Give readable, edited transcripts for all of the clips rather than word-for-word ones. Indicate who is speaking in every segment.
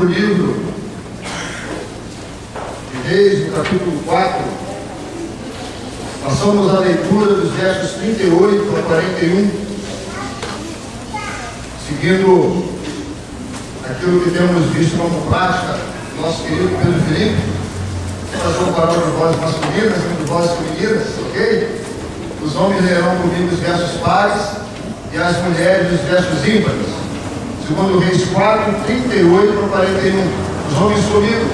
Speaker 1: livro de Reis, no capítulo 4, passamos a leitura dos versos 38 a 41, seguindo aquilo que temos visto como prática do nosso querido Pedro Felipe. Fazer uma palavra de vozes masculinas e de vozes femininas, ok? Os homens lerão comigo os versos pares e as mulheres os versos ímpares. Segundo Reis 4, 38 a 41. Os homens comigo.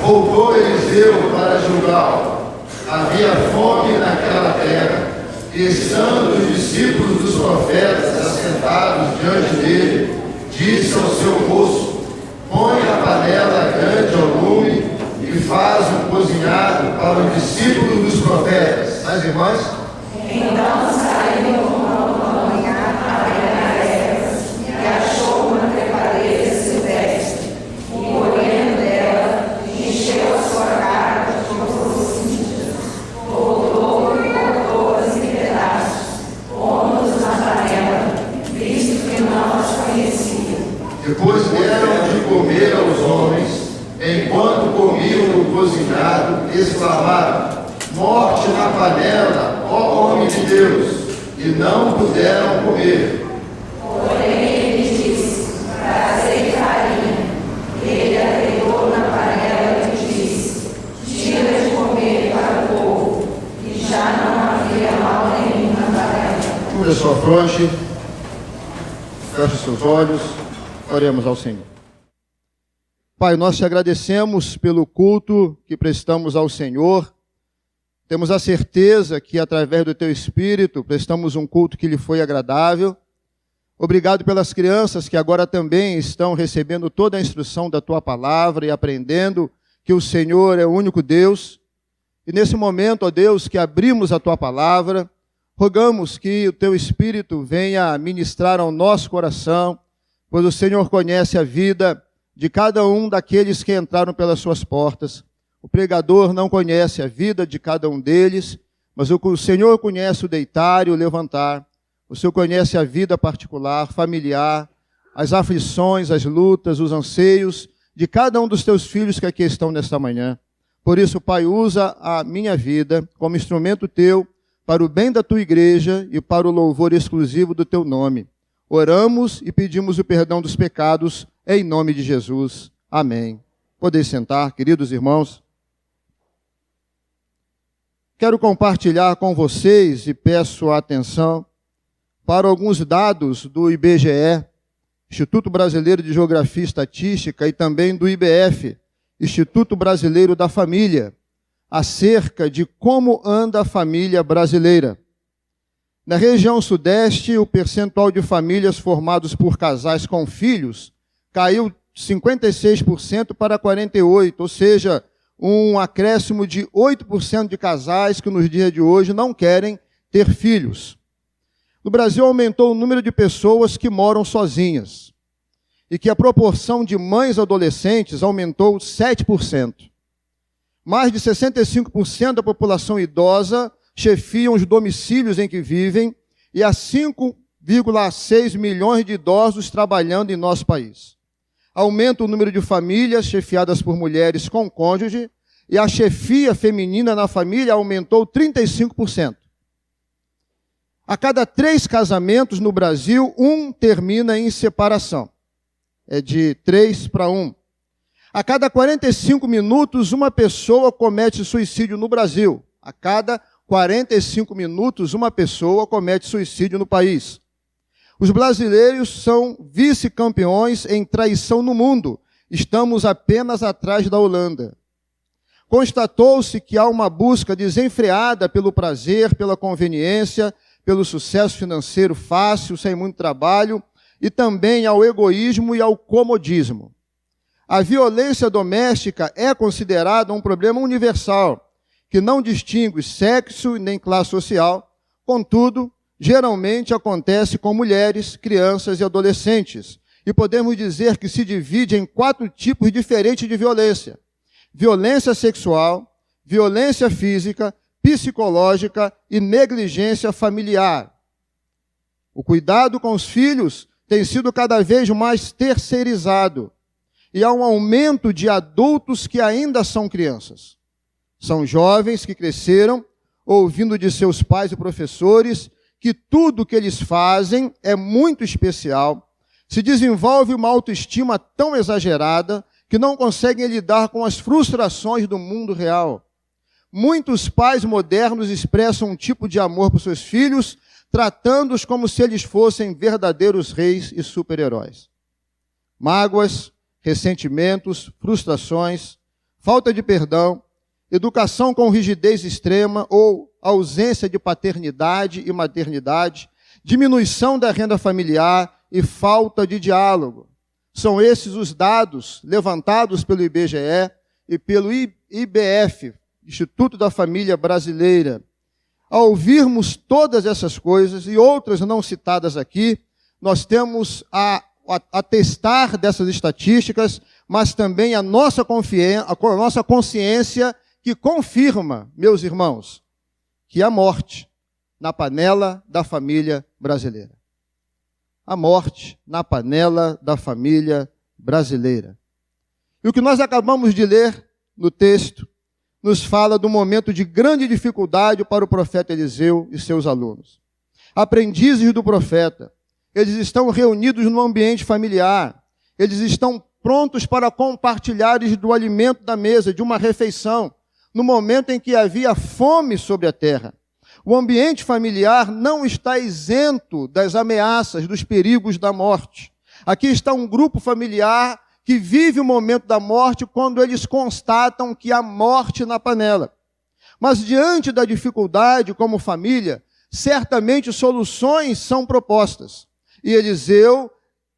Speaker 1: Voltou Eliseu para Gilgal. Havia fome naquela terra, e estando os discípulos dos profetas assentados diante dele, disse ao seu moço: põe a panela grande ao lume e faz um cozinhado para o discípulo dos profetas. As irmãs?
Speaker 2: Então saiu uma manhã para pegar ervas, e achou uma trepadeira silvestre, e colhendo dela, encheu a sua cara de cocos, voltou e cortou-as em pedaços, pôs-nos na panela, visto que não as conhecia.
Speaker 1: Depois deram de comer aos homens. Enquanto comiam o cozinhado, exclamaram: morte na panela, ó homem de Deus! E não puderam comer.
Speaker 2: Porém ele disse: trazei farinha. Ele a deitou na panela e disse: tira de comer para o povo. E já não havia mal nenhum na panela.
Speaker 1: Cubra sua fronte, feche seus olhos, oremos ao Senhor. Pai, nós te agradecemos pelo culto que prestamos ao Senhor. Temos a certeza que, através do Teu Espírito, prestamos um culto que lhe foi agradável. Obrigado pelas crianças que agora também estão recebendo toda a instrução da Tua Palavra e aprendendo que o Senhor é o único Deus. E nesse momento, ó Deus, que abrimos a Tua Palavra, rogamos que o Teu Espírito venha ministrar ao nosso coração, pois o Senhor conhece a vida de cada um daqueles que entraram pelas suas portas. O pregador não conhece a vida de cada um deles, mas o Senhor conhece o deitar e o levantar. O Senhor conhece a vida particular, familiar, as aflições, as lutas, os anseios de cada um dos teus filhos que aqui estão nesta manhã. Por isso, Pai, usa a minha vida como instrumento teu para o bem da tua igreja e para o louvor exclusivo do teu nome. Oramos e pedimos o perdão dos pecados em nome de Jesus. Amém. Podeis sentar, queridos irmãos. Quero compartilhar com vocês e peço a atenção para alguns dados do IBGE, Instituto Brasileiro de Geografia e Estatística, e também do IBF, Instituto Brasileiro da Família, acerca de como anda a família brasileira. Na região sudeste, o percentual de famílias formadas por casais com filhos caiu 56% para 48%, ou seja, um acréscimo de 8% de casais que nos dias de hoje não querem ter filhos. No Brasil, aumentou o número de pessoas que moram sozinhas e que a proporção de mães adolescentes aumentou 7%. Mais de 65% da população idosa chefiam os domicílios em que vivem e há 5,6 milhões de idosos trabalhando em nosso país. Aumenta o número de famílias chefiadas por mulheres com cônjuge e a chefia feminina na família aumentou 35%. A cada 3 casamentos no Brasil, 1 termina em separação. É de 3 para 1. A cada 45 minutos, uma pessoa comete suicídio no Brasil. A cada 45 minutos, uma pessoa comete suicídio no país. Os brasileiros são vice-campeões em traição no mundo. Estamos apenas atrás da Holanda. Constatou-se que há uma busca desenfreada pelo prazer, pela conveniência, pelo sucesso financeiro fácil, sem muito trabalho, e também ao egoísmo e ao comodismo. A violência doméstica é considerada um problema universal, que não distingue sexo nem classe social. Contudo, geralmente acontece com mulheres, crianças e adolescentes. E podemos dizer que se divide em 4 tipos diferentes de violência: violência sexual, violência física, psicológica e negligência familiar. O cuidado com os filhos tem sido cada vez mais terceirizado. e há um aumento de adultos que ainda são crianças. São jovens que cresceram ouvindo de seus pais e professores que tudo que eles fazem é muito especial. Se desenvolve uma autoestima tão exagerada que não conseguem lidar com as frustrações do mundo real. Muitos pais modernos expressam um tipo de amor por seus filhos, tratando-os como se eles fossem verdadeiros reis e super-heróis. Mágoas, ressentimentos, frustrações, falta de perdão, educação com rigidez extrema ou ausência de paternidade e maternidade, diminuição da renda familiar e falta de diálogo. São esses os dados levantados pelo IBGE e pelo IBF, Instituto da Família Brasileira. Ao ouvirmos todas essas coisas e outras não citadas aqui, nós temos a atestar dessas estatísticas, mas também a nossa consciência que confirma, meus irmãos, que há morte na panela da família brasileira. A morte na panela da família brasileira. E o que nós acabamos de ler no texto nos fala de um momento de grande dificuldade para o profeta Eliseu e seus alunos. Aprendizes do profeta, eles estão reunidos no ambiente familiar, eles estão prontos para compartilhar do alimento da mesa, de uma refeição, no momento em que havia fome sobre a terra. O ambiente familiar não está isento das ameaças, dos perigos da morte. Aqui está um grupo familiar que vive o momento da morte quando eles constatam que há morte na panela. Mas diante da dificuldade como família, certamente soluções são propostas. E Eliseu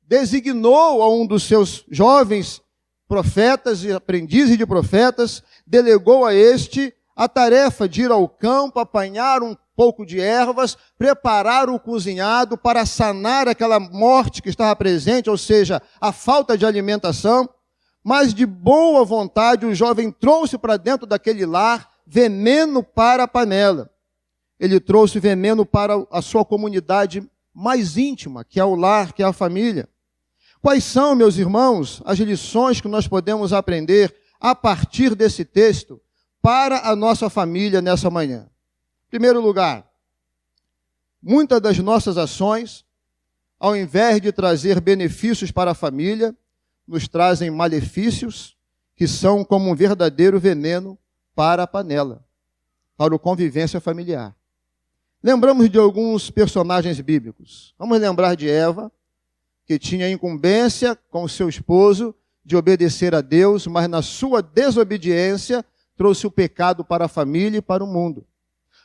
Speaker 1: designou a um dos seus jovens profetas e aprendizes de profetas, delegou a este a tarefa de ir ao campo, apanhar um pouco de ervas, preparar o cozinhado para sanar aquela morte que estava presente, ou seja, a falta de alimentação. Mas de boa vontade o jovem trouxe para dentro daquele lar veneno para a panela. Ele trouxe veneno para a sua comunidade mais íntima, que é o lar, que é a família. Quais são, meus irmãos, as lições que nós podemos aprender a partir desse texto para a nossa família nessa manhã? Em primeiro lugar, muitas das nossas ações, ao invés de trazer benefícios para a família, nos trazem malefícios que são como um verdadeiro veneno para a panela, para a convivência familiar. Lembramos de alguns personagens bíblicos. Vamos lembrar de Eva, que tinha incumbência com o seu esposo de obedecer a Deus, mas na sua desobediência trouxe o pecado para a família e para o mundo.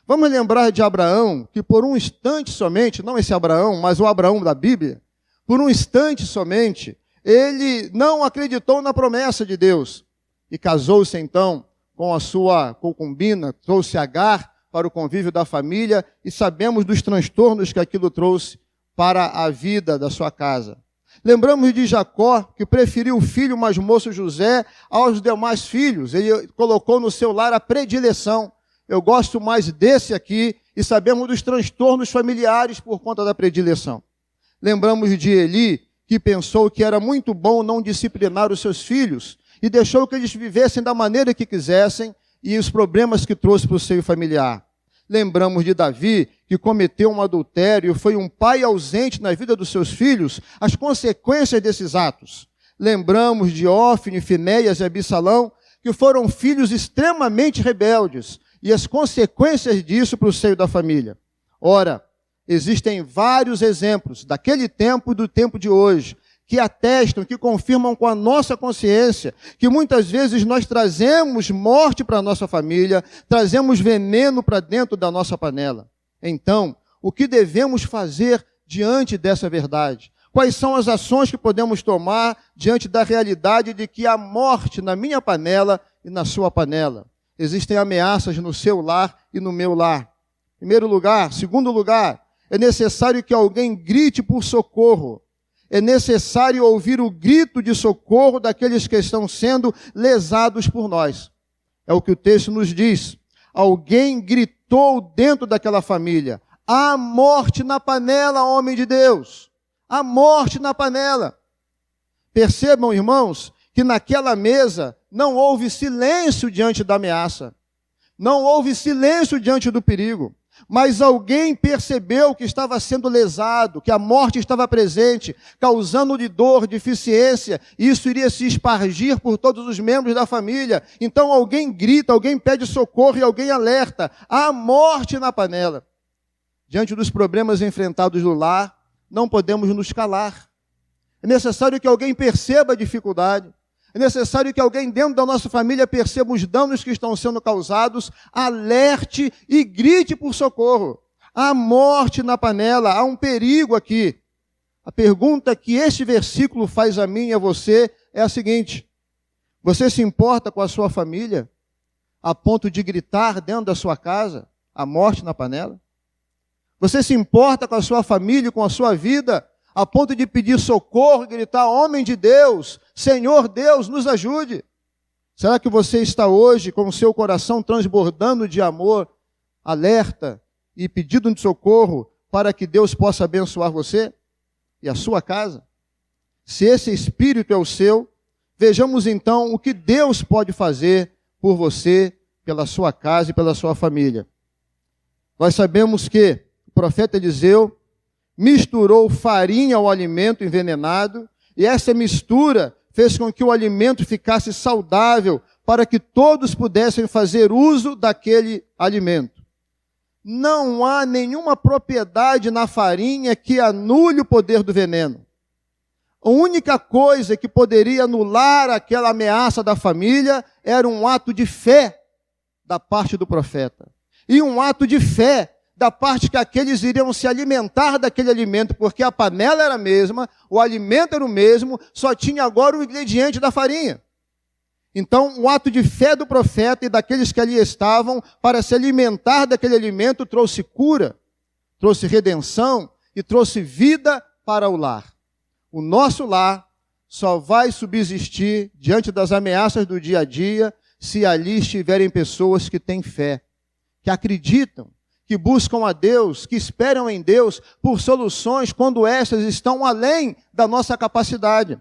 Speaker 1: Vamos lembrar de Abraão, que por um instante somente, não esse Abraão, mas o Abraão da Bíblia, por um instante somente, ele não acreditou na promessa de Deus e casou-se então com a sua concubina, trouxe Agar para o convívio da família e sabemos dos transtornos que aquilo trouxe para a vida da sua casa. Lembramos de Jacó, que preferiu o filho mais moço José aos demais filhos. Ele colocou no seu lar a predileção. Eu gosto mais desse aqui, e sabemos dos transtornos familiares por conta da predileção. Lembramos de Eli, que pensou que era muito bom não disciplinar os seus filhos, e deixou que eles vivessem da maneira que quisessem, e os problemas que trouxe para o seio familiar. Lembramos de Davi, que cometeu um adultério, foi um pai ausente na vida dos seus filhos, as consequências desses atos. Lembramos de Ófine, Finéias e Absalão, que foram filhos extremamente rebeldes, e as consequências disso para o seio da família. Ora, existem vários exemplos daquele tempo e do tempo de hoje, que atestam, que confirmam com a nossa consciência, que muitas vezes nós trazemos morte para a nossa família, trazemos veneno para dentro da nossa panela. Então, o que devemos fazer diante dessa verdade? Quais são as ações que podemos tomar diante da realidade de que há morte na minha panela e na sua panela? Existem ameaças no seu lar e no meu lar. Primeiro lugar. Segundo lugar, é necessário que alguém grite por socorro. É necessário ouvir o grito de socorro daqueles que estão sendo lesados por nós. É o que o texto nos diz. Alguém gritou dentro daquela família: há morte na panela, homem de Deus. Há morte na panela. Percebam, irmãos, que naquela mesa não houve silêncio diante da ameaça, não houve silêncio diante do perigo, mas alguém percebeu que estava sendo lesado, que a morte estava presente, causando-lhe dor, deficiência, e isso iria se espargir por todos os membros da família. Então alguém grita, alguém pede socorro e alguém alerta: há morte na panela. Diante dos problemas enfrentados no lar, não podemos nos calar. É necessário que alguém perceba a dificuldade. É necessário que alguém dentro da nossa família perceba os danos que estão sendo causados, alerte e grite por socorro. Há morte na panela, há um perigo aqui. A pergunta que este versículo faz a mim e a você é a seguinte: você se importa com a sua família a ponto de gritar dentro da sua casa, há morte na panela? Você se importa com a sua família, com a sua vida, a ponto de pedir socorro e gritar: homem de Deus, Senhor Deus, nos ajude? Será que você está hoje com o seu coração transbordando de amor, alerta e pedido de socorro para que Deus possa abençoar você e a sua casa? Se esse espírito é o seu, vejamos então o que Deus pode fazer por você, pela sua casa e pela sua família. Nós sabemos que o profeta Eliseu misturou farinha ao alimento envenenado, e essa mistura fez com que o alimento ficasse saudável, para que todos pudessem fazer uso daquele alimento. Não há nenhuma propriedade na farinha que anule o poder do veneno. A única coisa que poderia anular aquela ameaça da família era um ato de fé da parte do profeta. E um ato de fé da parte que aqueles iriam se alimentar daquele alimento, porque a panela era a mesma, o alimento era o mesmo, só tinha agora o ingrediente da farinha. Então, o ato de fé do profeta e daqueles que ali estavam para se alimentar daquele alimento trouxe cura, trouxe redenção e trouxe vida para o lar. O nosso lar só vai subsistir diante das ameaças do dia a dia se ali estiverem pessoas que têm fé, que acreditam, que buscam a Deus, que esperam em Deus por soluções quando estas estão além da nossa capacidade.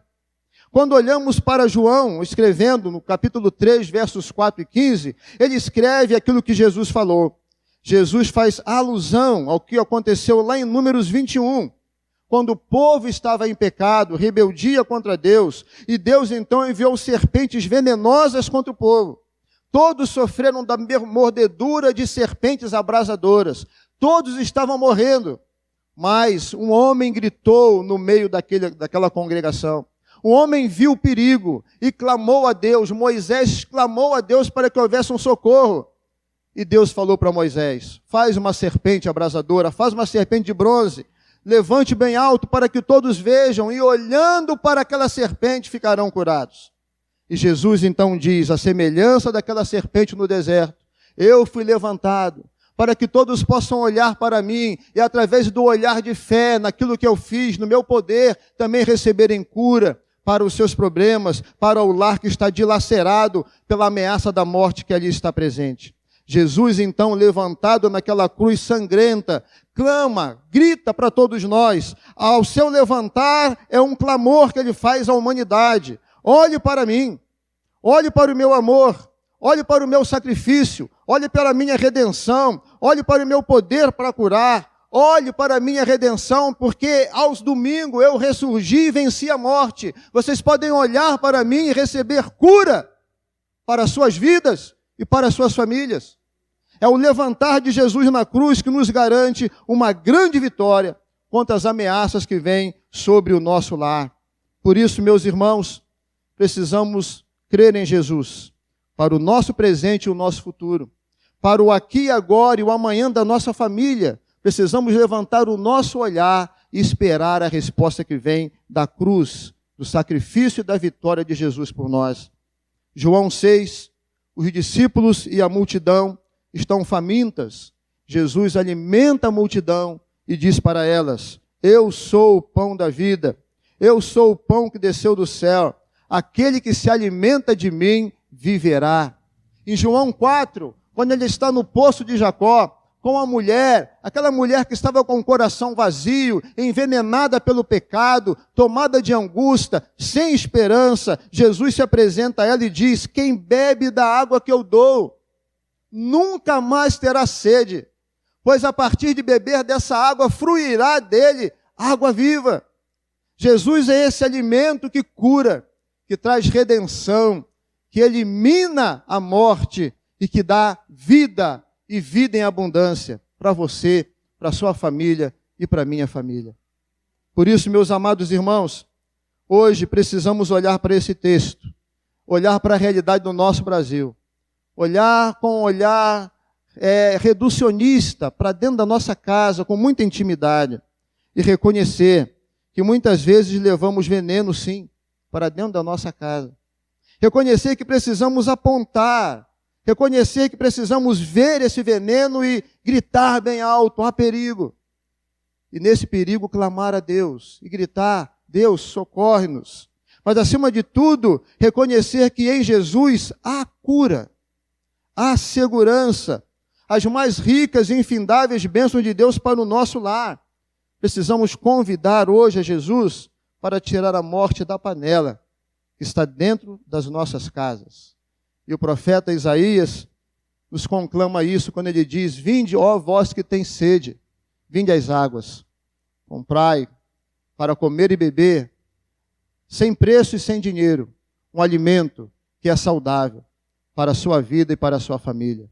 Speaker 1: Quando olhamos para João, escrevendo no capítulo 3, versos 4 e 15, ele escreve aquilo que Jesus falou. Jesus faz alusão ao que aconteceu lá em Números 21, quando o povo estava em pecado, rebeldia contra Deus, e Deus então enviou serpentes venenosas contra o povo. Todos sofreram da mordedura de serpentes abrasadoras. Todos estavam morrendo. Mas um homem gritou no meio daquela congregação. Um homem viu o perigo e clamou a Deus. Moisés clamou a Deus para que houvesse um socorro. E Deus falou para Moisés: faz uma serpente abrasadora, faz uma serpente de bronze, levante bem alto para que todos vejam, e olhando para aquela serpente ficarão curados. E Jesus então diz: a semelhança daquela serpente no deserto, eu fui levantado para que todos possam olhar para mim e através do olhar de fé naquilo que eu fiz, no meu poder, também receberem cura para os seus problemas, para o lar que está dilacerado pela ameaça da morte que ali está presente. Jesus então, levantado naquela cruz sangrenta, clama, grita para todos nós. Ao seu levantar é um clamor que ele faz à humanidade: olhe para mim, olhe para o meu amor, olhe para o meu sacrifício, olhe para a minha redenção, olhe para o meu poder para curar, olhe para a minha redenção, porque aos domingos eu ressurgi e venci a morte. Vocês podem olhar para mim e receber cura para as suas vidas e para as suas famílias. É o levantar de Jesus na cruz que nos garante uma grande vitória contra as ameaças que vêm sobre o nosso lar. Por isso, meus irmãos, precisamos crer em Jesus para o nosso presente e o nosso futuro, para o aqui e agora e o amanhã da nossa família. Precisamos levantar o nosso olhar e esperar a resposta que vem da cruz, do sacrifício e da vitória de Jesus por nós. João 6, os discípulos e a multidão estão famintas. Jesus alimenta a multidão e diz para elas: eu sou o pão da vida, eu sou o pão que desceu do céu. Aquele que se alimenta de mim viverá. Em João 4, quando ele está no poço de Jacó, com a mulher, aquela mulher que estava com o coração vazio, envenenada pelo pecado, tomada de angústia, sem esperança. Jesus se apresenta a ela e diz: quem bebe da água que eu dou, nunca mais terá sede, pois a partir de beber dessa água, fluirá dele água viva. Jesus é esse alimento que cura, que traz redenção, que elimina a morte e que dá vida e vida em abundância para você, para a sua família e para a minha família. Por isso, meus amados irmãos, hoje precisamos olhar para esse texto, olhar para a realidade do nosso Brasil, olhar com um olhar reducionista para dentro da nossa casa, com muita intimidade, e reconhecer que muitas vezes levamos veneno, sim, para dentro da nossa casa. Reconhecer que precisamos apontar, reconhecer que precisamos ver esse veneno e gritar bem alto: há perigo. E nesse perigo clamar a Deus e gritar: Deus, socorre-nos. Mas acima de tudo, reconhecer que em Jesus há cura, há segurança, as mais ricas e infindáveis bênçãos de Deus para o nosso lar. Precisamos convidar hoje a Jesus para tirar a morte da panela que está dentro das nossas casas. E o profeta Isaías nos conclama isso quando ele diz: vinde, ó vós que tem sede, vinde às águas, comprai para comer e beber, sem preço e sem dinheiro, um alimento que é saudável para a sua vida e para a sua família.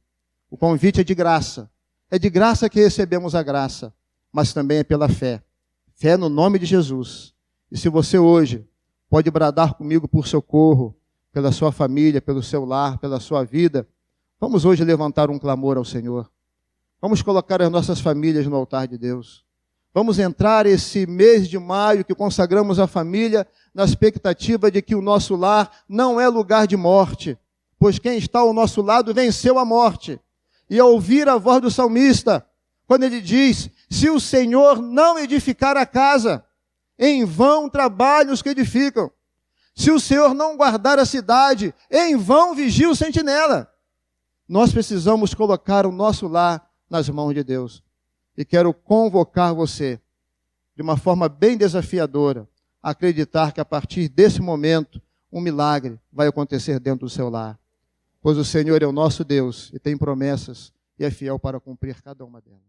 Speaker 1: O convite é de graça que recebemos a graça, mas também é pela fé. Fé no nome de Jesus. E se você hoje pode bradar comigo por socorro, pela sua família, pelo seu lar, pela sua vida, vamos hoje levantar um clamor ao Senhor. Vamos colocar as nossas famílias no altar de Deus. Vamos entrar esse mês de maio que consagramos a família na expectativa de que o nosso lar não é lugar de morte, pois quem está ao nosso lado venceu a morte. E ao ouvir a voz do salmista, quando ele diz: se o Senhor não edificar a casa, em vão trabalham os que edificam. Se o Senhor não guardar a cidade, em vão vigia o sentinela. Nós precisamos colocar o nosso lar nas mãos de Deus. E quero convocar você, de uma forma bem desafiadora, a acreditar que a partir desse momento, um milagre vai acontecer dentro do seu lar. Pois o Senhor é o nosso Deus e tem promessas e é fiel para cumprir cada uma delas.